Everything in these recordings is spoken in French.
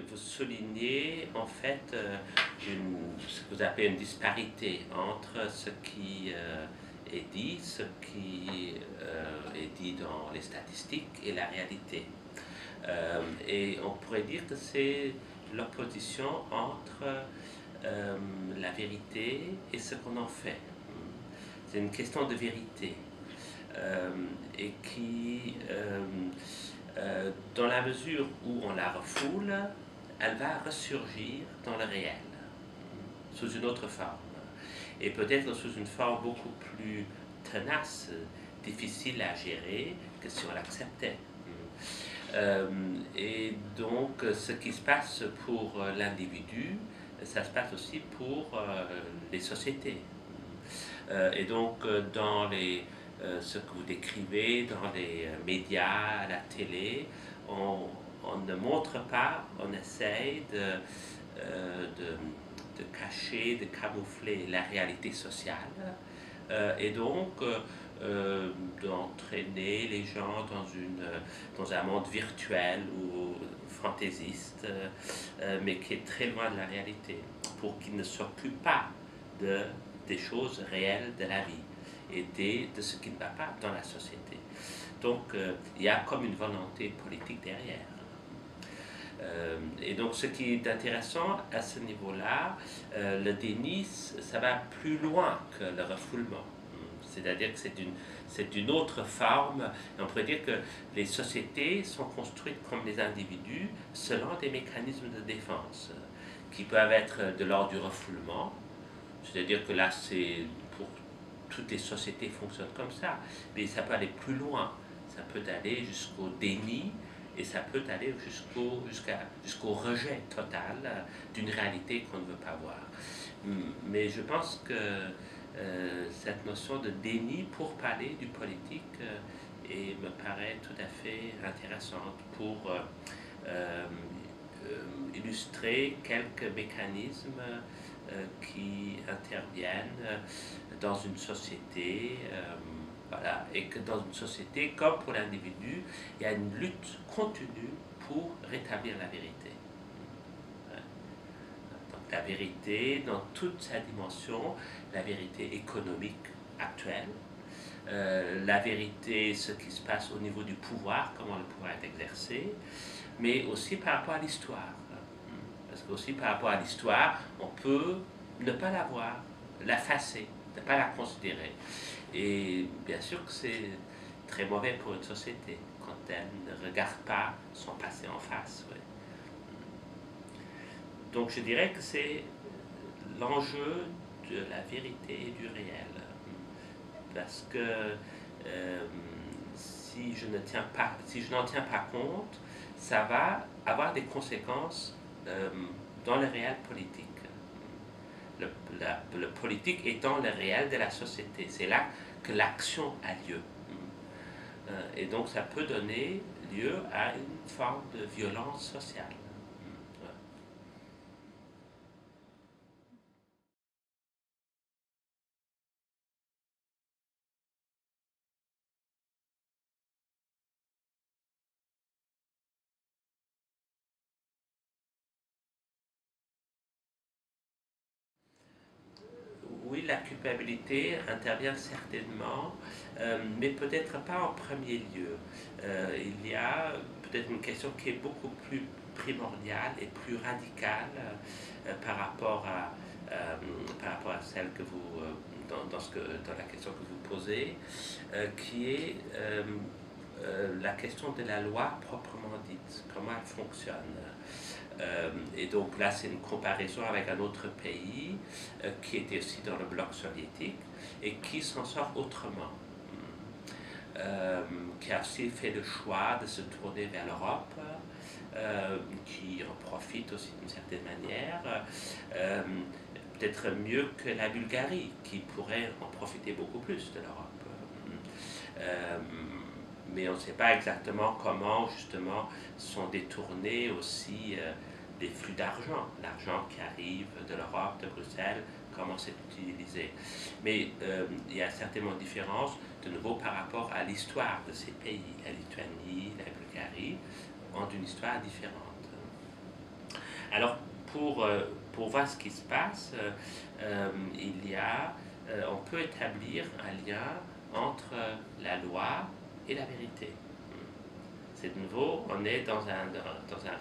vous soulignez en fait ce que vous appelez une disparité entre ce qui est dit, ce qui est dit dans les statistiques et la réalité. Et on pourrait dire que c'est l'opposition entre la vérité et ce qu'on en fait. C'est une question de vérité et qui, dans la mesure où on la refoule, elle va ressurgir dans le réel, sous une autre forme, et peut-être sous une forme beaucoup plus tenace, difficile à gérer que si on l'acceptait. Et donc, ce qui se passe pour l'individu, ça se passe aussi pour les sociétés. Et donc, dans ce que vous décrivez dans les médias, à la télé, on ne montre pas, on essaye de cacher, de camoufler la réalité sociale, et donc d'entraîner les gens dans un monde virtuel ou fantaisiste, mais qui est très loin de la réalité, pour qu'ils ne s'occupent pas des choses réelles de la vie et de ce qui ne va pas dans la société. Donc il y a comme une volonté politique derrière. Et donc ce qui est intéressant à ce niveau-là, le déni, ça va plus loin que le refoulement. C'est-à-dire que c'est une autre forme. On pourrait dire que les sociétés sont construites comme les individus selon des mécanismes de défense qui peuvent être de l'ordre du refoulement. C'est-à-dire que là, pour toutes les sociétés fonctionnent comme ça, mais ça peut aller plus loin. Ça peut aller jusqu'au déni et ça peut aller jusqu'au rejet total d'une réalité qu'on ne veut pas voir. Mais je pense que cette notion de déni pour parler du politique me paraît tout à fait intéressante pour illustrer quelques mécanismes qui interviennent dans une société, voilà, et que dans une société, comme pour l'individu, il y a une lutte continue pour rétablir la vérité. Donc la vérité dans toute sa dimension, la vérité économique actuelle, la vérité, ce qui se passe au niveau du pouvoir, comment le pouvoir est exercé, mais aussi par rapport à l'histoire. Parce qu'aussi par rapport à l'histoire, on peut ne pas la voir, l'effacer, ne pas la considérer. Et bien sûr que c'est très mauvais pour une société quand elle ne regarde pas son passé en face. Ouais. Donc je dirais que c'est l'enjeu de la vérité et du réel. Parce que si je n'en tiens pas compte, ça va avoir des conséquences dans le réel politique. Le politique étant le réel de la société. C'est là que l'action a lieu. Et donc ça peut donner lieu à une forme de violence sociale. Oui, la culpabilité intervient certainement, mais peut-être pas en premier lieu. Il y a peut-être une question qui est beaucoup plus primordiale et plus radicale par rapport à celle que vous, dans la question que vous posez, qui est la question de la loi proprement dite, comment elle fonctionne. Et donc là, c'est une comparaison avec un autre pays qui était aussi dans le bloc soviétique et qui s'en sort autrement, qui a aussi fait le choix de se tourner vers l'Europe, qui en profite aussi d'une certaine manière, peut-être mieux que la Bulgarie, qui pourrait en profiter beaucoup plus de l'Europe. Mais on ne sait pas exactement comment justement sont détournés aussi des flux d'argent, l'argent qui arrive de l'Europe, de Bruxelles, comment c'est utilisé. Mais il y a certainement une différence, de nouveau par rapport à l'histoire de ces pays. La Lituanie, la Bulgarie ont une histoire différente. Alors, pour voir ce qui se passe, on peut établir un lien entre la loi et la vérité. C'est de nouveau, on est dans un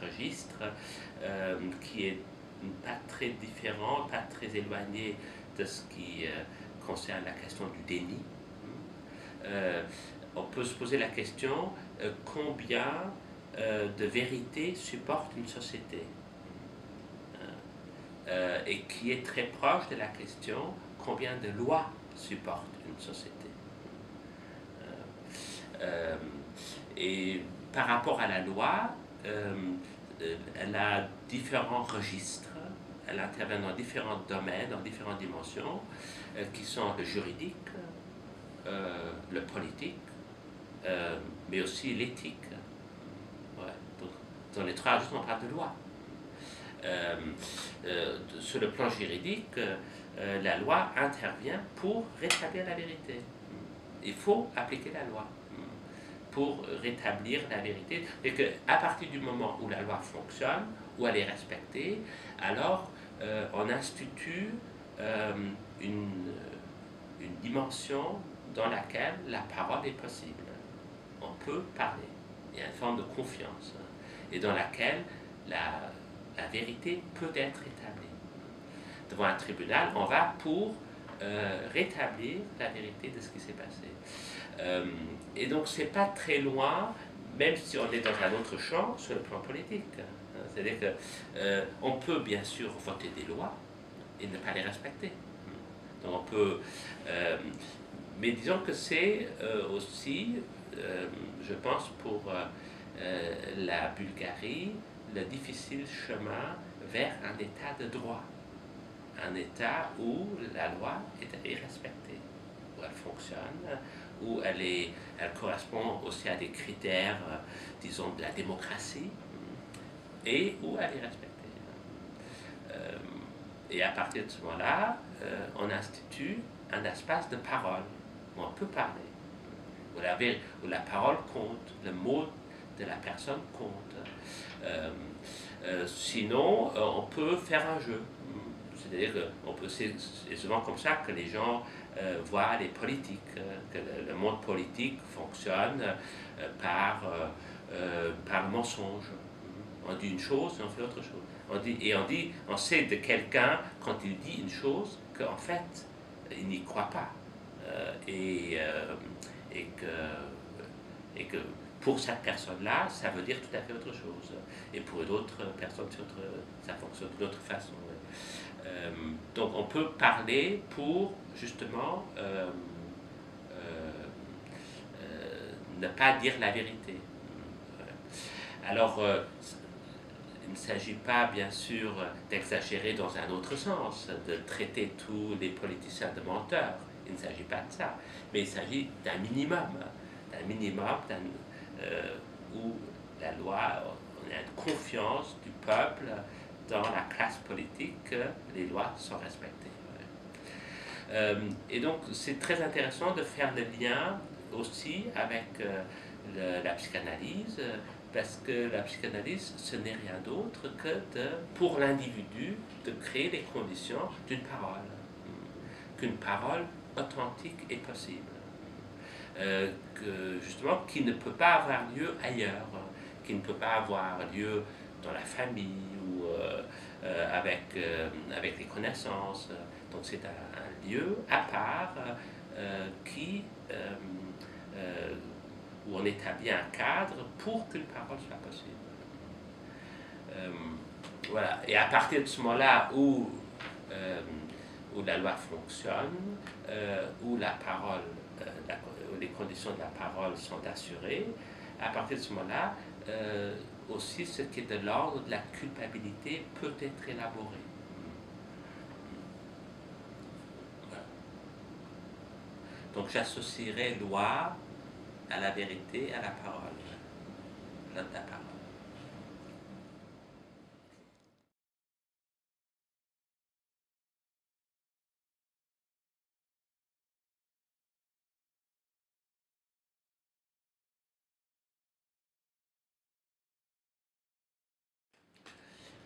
registre qui est pas très différent, pas très éloigné de ce qui concerne la question du déni. On peut se poser la question combien de vérité supporte une société et qui est très proche de la question combien de lois supporte une société. Et par rapport à la loi, elle a différents registres, elle intervient dans différents domaines, dans différentes dimensions, qui sont le juridique, le politique, mais aussi l'éthique. Ouais. Donc, dans les trois registres, on parle de loi. Sur le plan juridique, la loi intervient pour rétablir la vérité. Il faut appliquer la loi pour rétablir la vérité. Et qu'à partir du moment où la loi fonctionne, où elle est respectée, alors on institue une dimension dans laquelle la parole est possible. On peut parler. Il y a une forme de confiance et dans laquelle la vérité peut être établie. Devant un tribunal, on va pour rétablir la vérité de ce qui s'est passé. Et donc, c'est pas très loin, même si on est dans un autre champ, sur le plan politique. C'est-à-dire qu'on peut bien sûr voter des lois et ne pas les respecter. Donc, on peut. Mais disons que c'est aussi, je pense, pour la Bulgarie, le difficile chemin vers un état de droit. Un état où la loi est respectée, où elle fonctionne, où elle correspond aussi à des critères, disons, de la démocratie, et où elle est respectée. Et à partir de ce moment-là, on institue un espace de parole, où on peut parler, où la parole compte, le mot de la personne compte. Sinon, on peut faire un jeu. C'est-à-dire que c'est souvent comme ça que les gens voient les politiques, que le monde politique fonctionne par le mensonge. On dit une chose et on fait autre chose. On sait de quelqu'un, quand il dit une chose, qu'en fait, il n'y croit pas. Et que pour cette personne-là, ça veut dire tout à fait autre chose. Et pour d'autres personnes, ça fonctionne d'une autre façon. Donc on peut parler pour justement ne pas dire la vérité. Alors, il ne s'agit pas, bien sûr, d'exagérer dans un autre sens, de traiter tous les politiciens de menteurs. Il ne s'agit pas de ça. Mais il s'agit d'un minimum où la loi, on a une confiance du peuple dans la classe politique que les lois sont respectées. Et donc, c'est très intéressant de faire le lien aussi avec la psychanalyse, parce que la psychanalyse, ce n'est rien d'autre que pour l'individu, de créer les conditions d'une parole, qu'une parole authentique est possible, qui ne peut pas avoir lieu ailleurs, qui ne peut pas avoir lieu dans la famille ou avec les connaissances. Donc c'est un lieu à part où on établit un cadre pour qu'une parole soit possible. Voilà. Et à partir de ce moment-là où la loi fonctionne, où la parole, où les conditions de la parole sont assurées, à partir de ce moment-là, aussi ce qui est de l'ordre de la culpabilité peut être élaboré. Voilà. Donc j'associerai loi à la vérité, à la parole. La parole.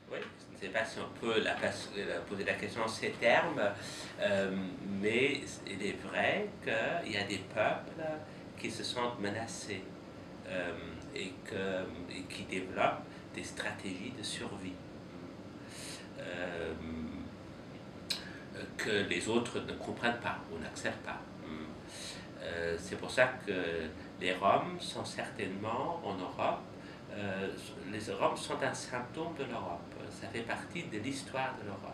Oui, ne sais pas si on peut poser la question en ces termes, mais il est vrai qu'il y a des peuples qui se sentent menacés et qui développent des stratégies de survie que les autres ne comprennent pas ou n'acceptent pas. C'est pour ça que les Roms sont certainement en Europe, les Roms sont un symptôme de l'Europe, ça fait partie de l'histoire de l'Europe.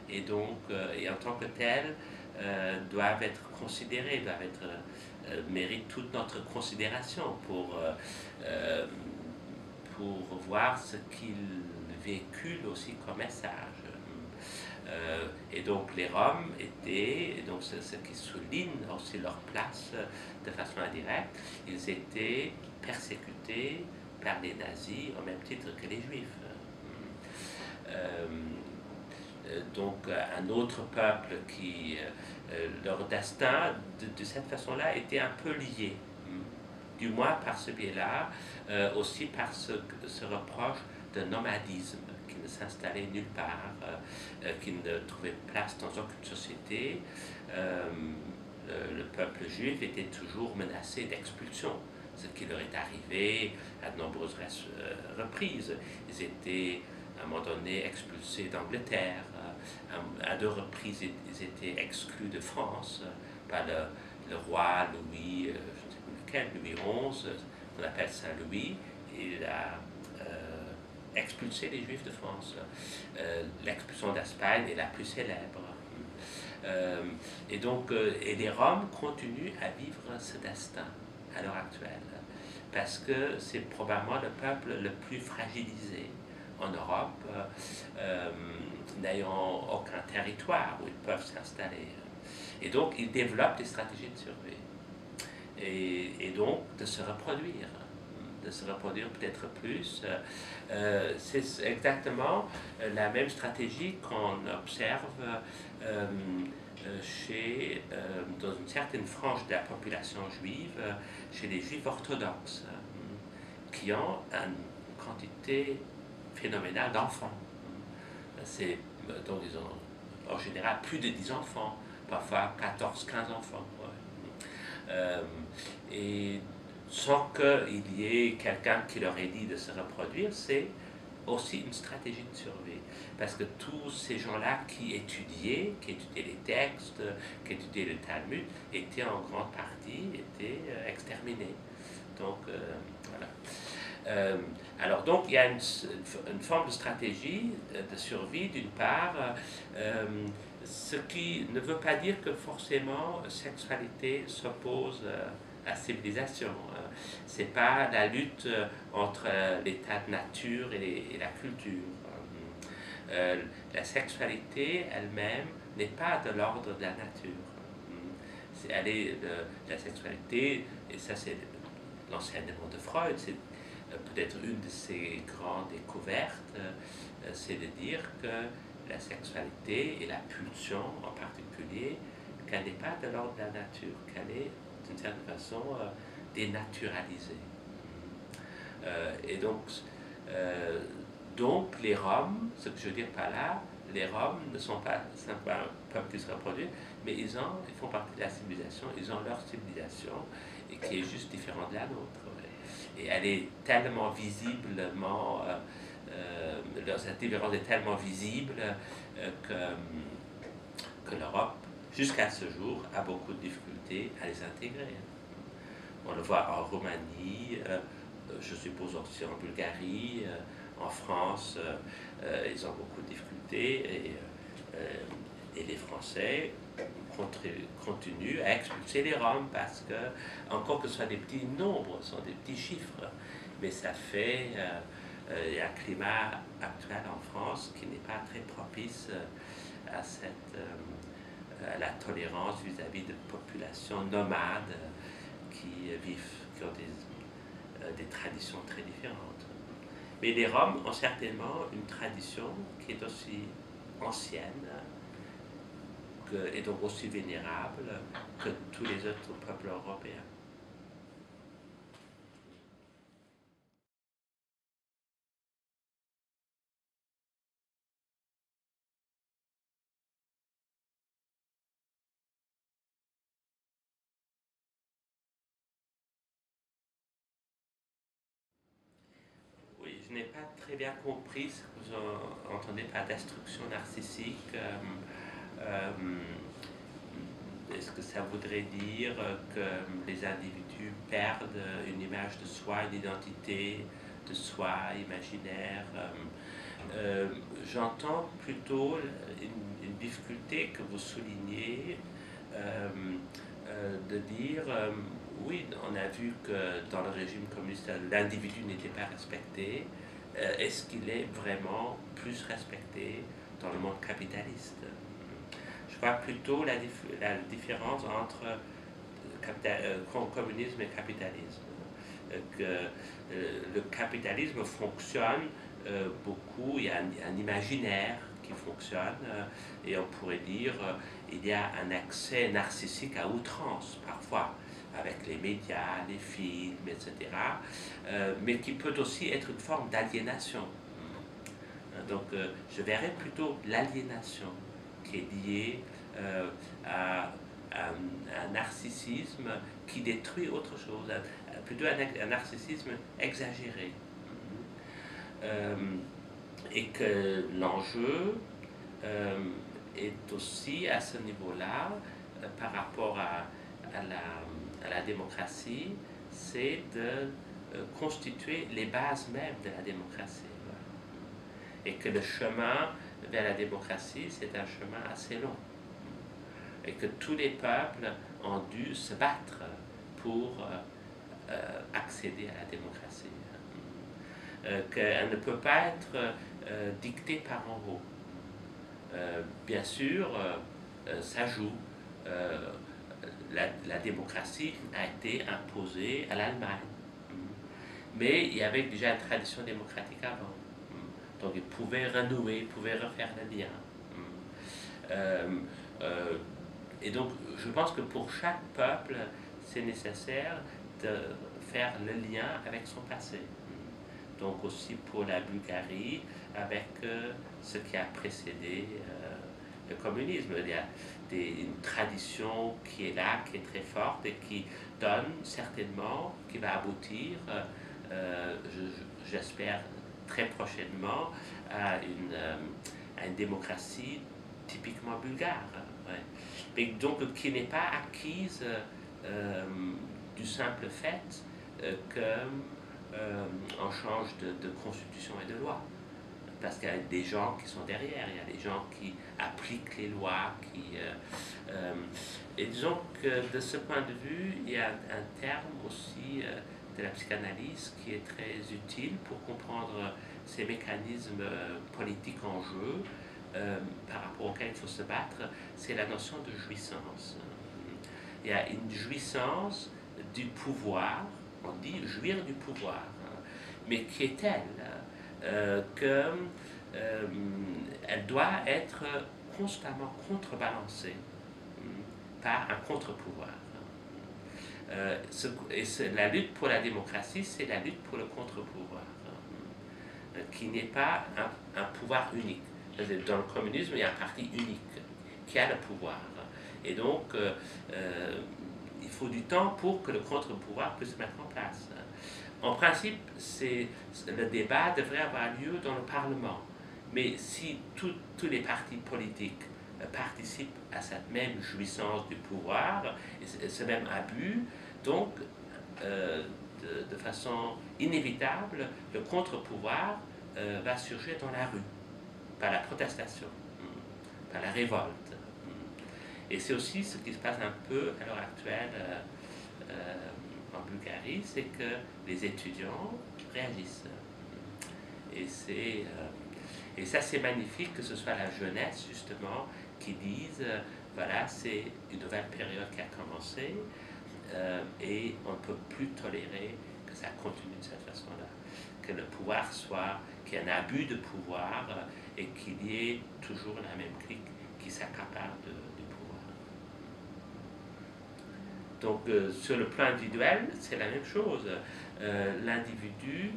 Et donc, et en tant que tels, doivent être considérés, méritent toute notre considération pour voir ce qu'ils véhiculent aussi comme message. Et donc les Roms étaient, donc ce qui souligne aussi leur place de façon indirecte, ils étaient persécutés par les nazis au même titre que les Juifs. Donc un autre peuple qui, leur destin de cette façon-là était un peu lié, du moins par ce biais-là, aussi par ce reproche de nomadisme, qui ne s'installait nulle part, qui ne trouvait place dans aucune société. Le peuple juif était toujours menacé d'expulsion, ce qui leur est arrivé à de nombreuses reprises. Ils étaient à un moment donné expulsés d'Angleterre, à 2 reprises ils étaient exclus de France par le roi Louis, je ne sais plus lequel, Louis XI, qu'on appelle Saint-Louis. Il a expulsé les Juifs de France. L'expulsion d'Espagne est la plus célèbre. Et donc, et les Roms continuent à vivre ce destin à l'heure actuelle, parce que c'est probablement le peuple le plus fragilisé en Europe, n'ayant aucun territoire où ils peuvent s'installer. Et donc, ils développent des stratégies de survie. Et donc, de se reproduire peut-être plus. C'est exactement la même stratégie qu'on observe dans une certaine frange de la population juive, chez les juifs orthodoxes, qui ont une quantité phénoménale d'enfants. Donc ils ont en général plus de 10 enfants, parfois 14, 15 enfants. Et sans qu'il y ait quelqu'un qui leur ait dit de se reproduire, c'est aussi une stratégie de survie. Parce que tous ces gens-là qui étudiaient les textes, qui étudiaient le Talmud, étaient en grande partie exterminés. Donc, voilà. Alors donc il y a une forme de stratégie de survie d'une part, ce qui ne veut pas dire que forcément sexualité s'oppose à civilisation. C'est pas la lutte entre l'état de nature et la culture. La sexualité elle-même n'est pas de l'ordre de la nature. La sexualité, et ça c'est l'enseignement de Freud, c'est peut-être une de ses grandes découvertes, c'est de dire que la sexualité et la pulsion en particulier, qu'elle n'est pas de l'ordre de la nature, qu'elle est d'une certaine façon dénaturalisée. Et donc les Roms, ce que je veux dire par là, les Roms ne sont pas simplement un peuple qui se reproduit, mais ils font partie de la civilisation, ils ont leur civilisation, et qui est juste différente de la nôtre. Et elle est tellement visiblement, cette différence est tellement visible que l'Europe, jusqu'à ce jour, a beaucoup de difficultés à les intégrer. On le voit en Roumanie, je suppose aussi en Bulgarie, en France, ils ont beaucoup de difficultés et les Français continuent à expulser les Roms parce que, encore que ce soit des petits nombres, ce sont des petits chiffres, mais ça fait, il y a un climat actuel en France qui n'est pas très propice à la tolérance vis-à-vis de populations nomades qui ont des traditions très différentes. Mais les Roms ont certainement une tradition qui est aussi ancienne et donc aussi vénérable que tous les autres peuples européens. n'ai pas très bien compris ce que vous entendez par destruction narcissique. Est-ce que ça voudrait dire que les individus perdent une image de soi, une identité de soi imaginaire? J'entends plutôt une difficulté que vous soulignez de dire oui, on a vu que dans le régime communiste, l'individu n'était pas respecté. Est-ce qu'il est vraiment plus respecté dans le monde capitaliste? Je vois plutôt la différence entre communisme et capitalisme. Que le capitalisme fonctionne beaucoup, il y a un imaginaire qui fonctionne, et on pourrait dire il y a un accès narcissique à outrance parfois, avec les médias, les films, etc., mais qui peut aussi être une forme d'aliénation. Donc je verrais plutôt l'aliénation qui est liée à un narcissisme qui détruit autre chose, plutôt un narcissisme exagéré. Et que l'enjeu est aussi à ce niveau-là, par rapport à la démocratie, c'est de constituer les bases mêmes de la démocratie. Et que le chemin vers la démocratie, c'est un chemin assez long. Et que tous les peuples ont dû se battre pour accéder à la démocratie. Qu'elle ne peut pas être dictée par en haut. Bien sûr, ça joue. La démocratie a été imposée à l'Allemagne. Mais il y avait déjà une tradition démocratique avant. Donc ils pouvaient renouer, ils pouvaient refaire le lien. Et donc je pense que pour chaque peuple, c'est nécessaire de faire le lien avec son passé. Donc aussi pour la Bulgarie, avec ce qui a précédé le communisme. Il y a une tradition qui est là, qui est très forte et qui donne certainement, qui va aboutir, j'espère très prochainement, à une démocratie typiquement bulgare. Ouais. Mais donc qui n'est pas acquise du simple fait qu'on change de constitution et de loi. Parce qu'il y a des gens qui sont derrière, il y a des gens qui appliquent les lois, et disons que de ce point de vue, il y a un terme aussi de la psychanalyse qui est très utile pour comprendre ces mécanismes politiques en jeu par rapport auxquels il faut se battre, c'est la notion de jouissance. Il y a une jouissance du pouvoir, on dit jouir du pouvoir, mais qui est telle qu'elle doit être constamment contrebalancée par un contre-pouvoir. La lutte pour la démocratie, c'est la lutte pour le contre-pouvoir, qui n'est pas un pouvoir unique. Dans le communisme, il y a un parti unique qui a le pouvoir. Et donc, il faut du temps pour que le contre-pouvoir puisse se mettre en place. En principe, le débat devrait avoir lieu dans le Parlement. Mais si tous les partis politiques participent à cette même jouissance du pouvoir, et ce même abus, donc, de façon inévitable, le contre-pouvoir va surgir dans la rue, par la protestation, par la révolte. Et c'est aussi ce qui se passe un peu à l'heure actuelle en Bulgarie, c'est que les étudiants réagissent. Et ça, c'est magnifique que ce soit la jeunesse, justement, qui dise, voilà, c'est une nouvelle période qui a commencé, et on ne peut plus tolérer que ça continue de cette façon-là. Que le pouvoir qu'il y ait un abus de pouvoir, et qu'il y ait toujours la même clique qui s'accapare du pouvoir. Donc, sur le plan individuel, c'est la même chose. L'individu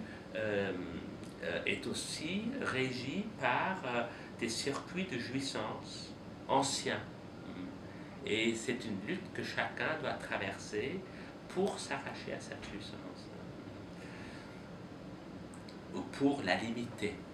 est aussi régi par des circuits de jouissance anciens. Et c'est une lutte que chacun doit traverser pour s'arracher à cette jouissance. Ou pour la limiter.